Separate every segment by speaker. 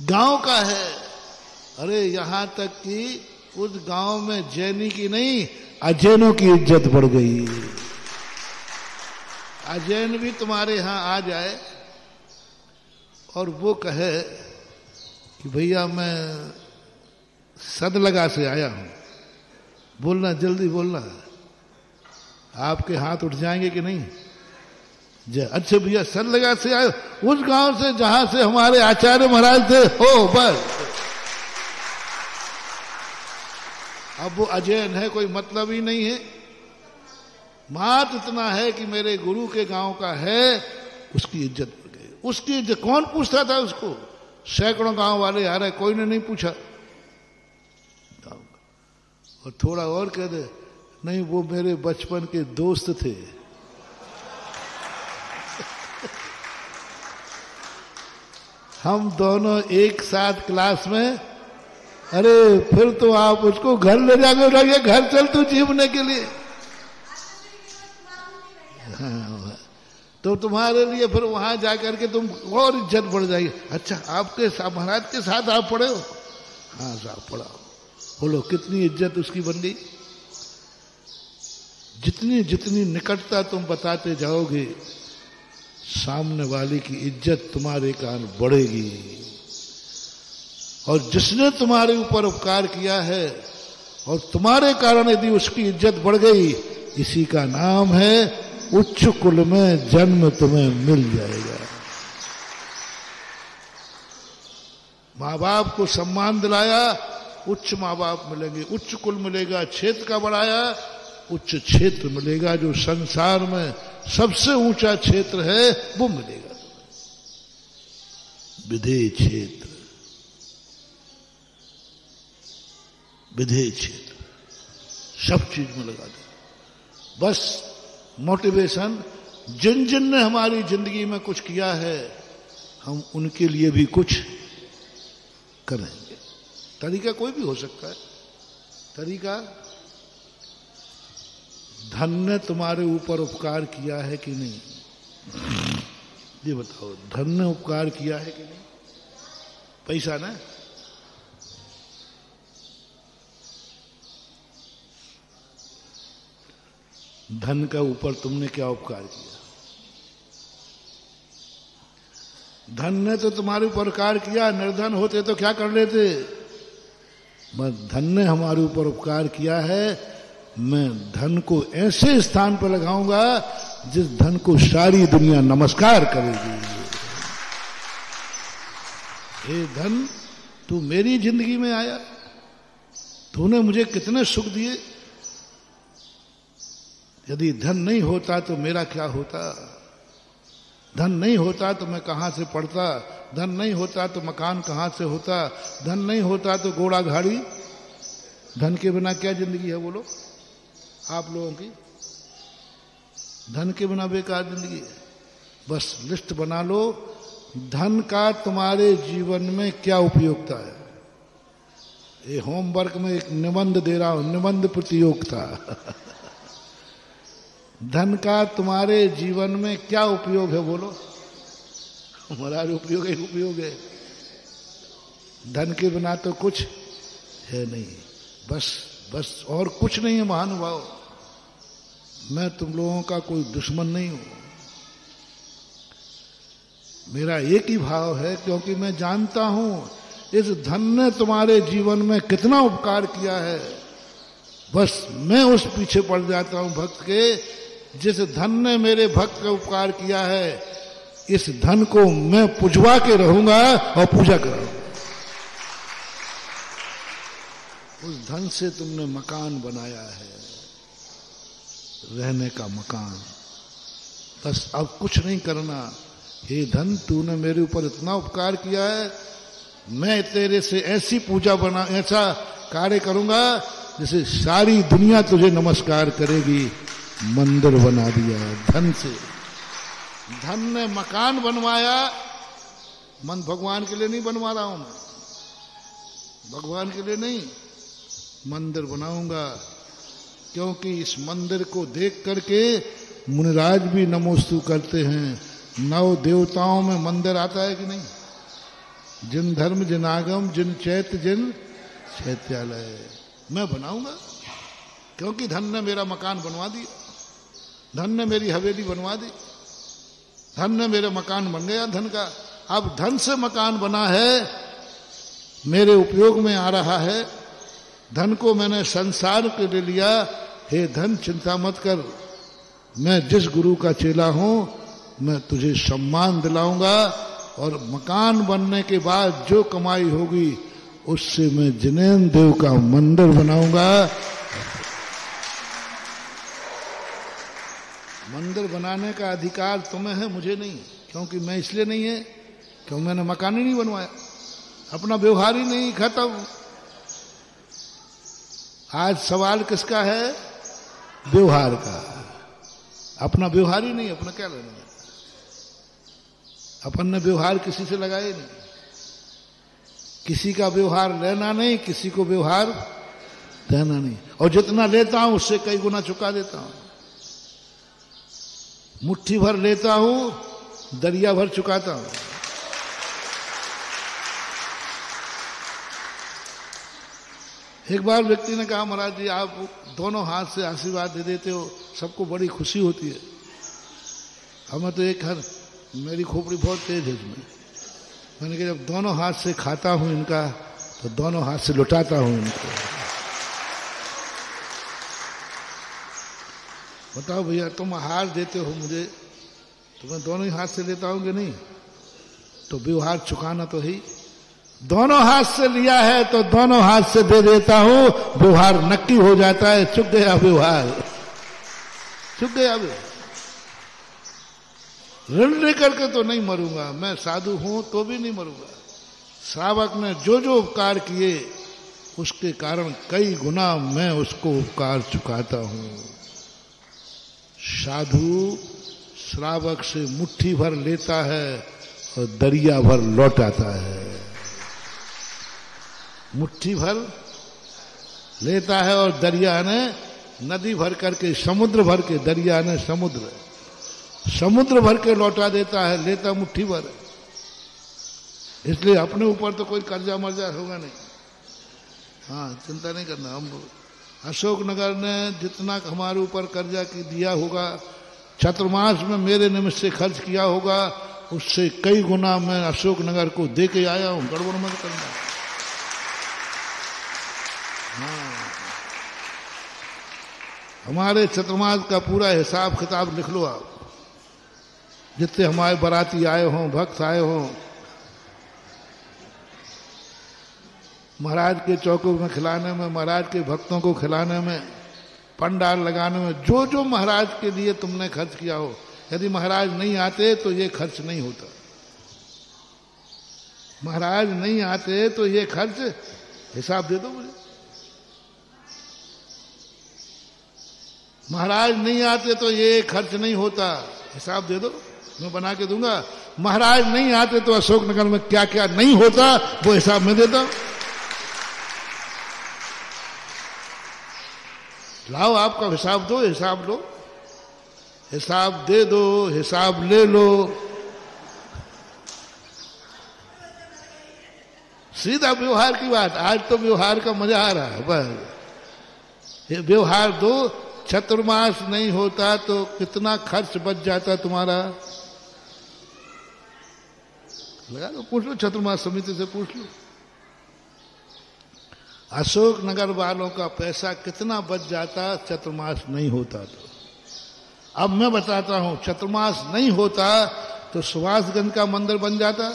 Speaker 1: गांव का है। अरे यहां तक कि उस गांव में जैनी की नहीं, अजैनों की इज्जत बढ़ गई। अजैन भी तुम्हारे यहां आ जाए और वो कहे कि भैया मैं सदलगा से आया हूं, बोलना, जल्दी बोलना, आपके हाथ उठ जाएंगे कि नहीं? अच्छा भैया सदलगा से आए, उस गांव से जहां से हमारे आचार्य महाराज थे, हो बस। अब वो अजैन है, कोई मतलब ही नहीं है। मात्र इतना है कि मेरे गुरु के गांव का है, उसकी इज्जत बढ़ गई। उसकी इज्जत कौन पूछता था उसको? सैकड़ों गांव वाले आ रहे, कोई ने नहीं पूछा। और थोड़ा और कह दे, नहीं वो मेरे बचपन के दोस्त थे। हम दोनों एक साथ क्लास में, अरे फिर तो आप उसको घर ले जाके रहिए, घर चल तू जीवने के लिए। हाँ, तो तुम्हारे लिए फिर वहां जाकर के तुम और इज्जत बढ़ जाएगी। अच्छा आपके महाराज के साथ आप पढ़े हो? हाँ साहब पढ़ा। बोलो कितनी इज्जत उसकी बन गई। जितनी जितनी निकटता तुम बताते जाओगे, सामने वाले की इज्जत तुम्हारे कारण बढ़ेगी। और जिसने तुम्हारे ऊपर उपकार किया है और तुम्हारे कारण यदि उसकी इज्जत बढ़ गई, इसी का नाम है उच्च कुल में जन्म तुम्हें मिल जाएगा। माँ बाप को सम्मान दिलाया, उच्च माँ बाप मिलेंगे, उच्च कुल मिलेगा। क्षेत्र का बढ़ाया, उच्च क्षेत्र मिलेगा। जो संसार में सबसे ऊंचा क्षेत्र है वो मिलेगा। विधेय क्षेत्र, विधेय क्षेत्र सब चीज में लगा दे। बस मोटिवेशन, जिन जिन ने हमारी जिंदगी में कुछ किया है, हम उनके लिए भी कुछ करेंगे। तरीका कोई भी हो सकता है। तरीका, धन ने तुम्हारे ऊपर उपकार किया है कि नहीं? ये बताओ, धन ने उपकार किया है कि नहीं? पैसा ना, धन का ऊपर तुमने क्या उपकार किया? धन ने तो तुम्हारे ऊपर उपकार किया। निर्धन होते तो क्या कर लेते? बस धन ने हमारे ऊपर उपकार किया है। मैं धन को ऐसे स्थान पर लगाऊंगा जिस धन को सारी दुनिया नमस्कार करेगी। हे धन, तू मेरी जिंदगी में आया, तूने मुझे कितने सुख दिए। यदि धन नहीं होता तो मेरा क्या होता? धन नहीं होता तो मैं कहां से पढ़ता? धन नहीं होता तो मकान कहां से होता? धन नहीं होता तो घोड़ा गाड़ी। धन के बिना क्या जिंदगी है बोलो आप लोगों की? धन के बिना बेकार जिंदगी है। बस लिस्ट बना लो, धन का तुम्हारे जीवन में क्या उपयोगिता है। ये होमवर्क में एक निबंध दे रहा हूं, निबंध प्रतियोगिता। धन का तुम्हारे जीवन में क्या उपयोग है बोलो? हमारा उपयोग है। धन के बिना तो कुछ है नहीं। बस और कुछ नहीं है महानुभाव। मैं तुम लोगों का कोई दुश्मन नहीं हूं। मेरा एक ही भाव है, क्योंकि मैं जानता हूं इस धन ने तुम्हारे जीवन में कितना उपकार किया है। बस मैं उस पीछे पड़ जाता हूं भक्त के, जिस धन ने मेरे भक्त का उपकार किया है, इस धन को मैं पुजवा के रहूंगा और पूजा कराऊंगा। उस धन से तुमने मकान बनाया है, रहने का मकान। बस अब कुछ नहीं करना। हे धन, तूने मेरे ऊपर इतना उपकार किया है, मैं तेरे से ऐसी पूजा बना, ऐसा कार्य करूंगा जिसे सारी दुनिया तुझे नमस्कार करेगी। मंदिर बना दिया धन से। धन ने मकान बनवाया। मन भगवान के लिए नहीं बनवा रहा हूं मैं, भगवान के लिए नहीं, मंदिर बनाऊंगा। क्योंकि इस मंदिर को देख करके मुनिराज भी नमोस्तु करते हैं। 9 देवताओं में मंदिर आता है कि नहीं? जिन धर्म जिन आगम जिन चैत जिन चैत्यालय। मैं बनाऊंगा, क्योंकि धन ने मेरा मकान बनवा दिया, धन ने मेरी हवेली बनवा दी, धन ने मेरा मकान बन गया धन का। अब धन से मकान बना है, मेरे उपयोग में आ रहा है, धन को मैंने संसार के लिए लिया। हे धन चिंता मत कर, मैं जिस गुरु का चेला हूं मैं तुझे सम्मान दिलाऊंगा, और मकान बनने के बाद जो कमाई होगी उससे मैं जिनेन्द्र देव का मंदिर बनाऊंगा। मंदिर बनाने का अधिकार तुम्हें है, मुझे नहीं। क्योंकि मैं इसलिए नहीं है क्यों मैंने मकान ही नहीं बनवाया, अपना व्यवहार ही नहीं, खत्म। आज सवाल किसका है? व्यवहार का। अपना व्यवहार ही नहीं, अपना क्या लेना है? अपन ने व्यवहार किसी से लगाए नहीं, किसी का व्यवहार लेना नहीं, किसी को व्यवहार देना नहीं। और जितना लेता हूं उससे कई गुना चुका देता हूं। मुट्ठी भर लेता हूं, दरिया भर चुकाता हूं। एक बार व्यक्ति ने कहा, महाराज जी आप दोनों हाथ से आशीर्वाद दे देते हो, सबको बड़ी खुशी होती है, हमें तो एक हाथ, मेरी खोपड़ी बहुत तेज है इसमें। मैंने कहा जब दोनों हाथ से खाता हूं इनका तो दोनों हाथ से लुटाता हूं इनको। बताओ भैया, तुम आहार देते हो मुझे तो मैं दोनों ही हाथ से लेता हूं कि नहीं? तो व्यवहार चुकाना तो ही, दोनों हाथ से लिया है तो दोनों हाथ से दे देता हूं, व्यवहार नक्की हो जाता है। चुक गया व्यवहार, चुक गया व्यवहार। ऋण लेकर के तो नहीं मरूंगा, मैं साधु हूं तो भी नहीं मरूंगा। श्रावक ने जो जो उपकार किए उसके कारण कई गुना मैं उसको उपकार चुकाता हूं। साधु श्रावक से मुट्ठी भर लेता है और दरिया भर लौटाता है। मुट्ठी भर लेता है और दरिया ने नदी भर करके, समुद्र भर के, दरिया ने समुद्र भर के लौटा देता है, लेता मुट्ठी भर। इसलिए अपने ऊपर तो कोई कर्जा मर्जा होगा नहीं। हाँ, चिंता नहीं करना। हम अशोकनगर ने जितना हमारे ऊपर कर्जा की दिया होगा, चतुर्मास में मेरे निमित्त से खर्च किया होगा, उससे कई गुना मैं अशोकनगर को दे के आया हूं। गड़बड़ मत करना। हाँ, हमारे चतुर्मास का पूरा हिसाब किताब लिख लो आप। जितने हमारे बाराती आए हों, भक्त आए हों, महाराज के चौकों में खिलाने में, महाराज के भक्तों को खिलाने में, पंडाल लगाने में, जो जो महाराज के लिए तुमने खर्च किया हो, यदि महाराज नहीं आते तो ये खर्च नहीं होता। महाराज नहीं आते तो ये खर्च, हिसाब दे दो मुझे। महाराज नहीं आते तो ये खर्च नहीं होता, हिसाब दे दो, मैं बना के दूंगा। महाराज नहीं आते तो अशोकनगर में क्या क्या नहीं होता वो हिसाब में देता हूं। लाओ, आपका हिसाब दो, हिसाब लो, हिसाब दे दो, हिसाब ले लो। सीधा व्यवहार की बात। आज तो व्यवहार का मजा आ रहा है। बस ये व्यवहार दो। चतुर्मास नहीं होता तो कितना खर्च बच जाता तुम्हारा, लगा लो, पूछ लो, चतुर्मास समिति से पूछ लो। अशोकनगर वालों का पैसा कितना बच जाता चतुर्मास नहीं होता तो। अब मैं बताता हूं, चतुर्मास नहीं होता तो सुभाषगंज का मंदिर बन जाता।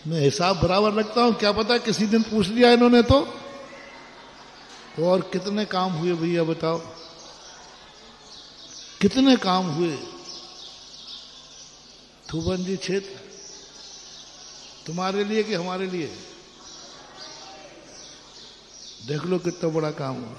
Speaker 1: मैं हिसाब बराबर रखता हूं, क्या पता किसी दिन पूछ लिया इन्होंने तो और कितने काम हुए भैया बताओ, कितने काम हुए। थूबंजी क्षेत्र तुम्हारे लिए कि हमारे लिए? देख लो कितना बड़ा काम हुआ।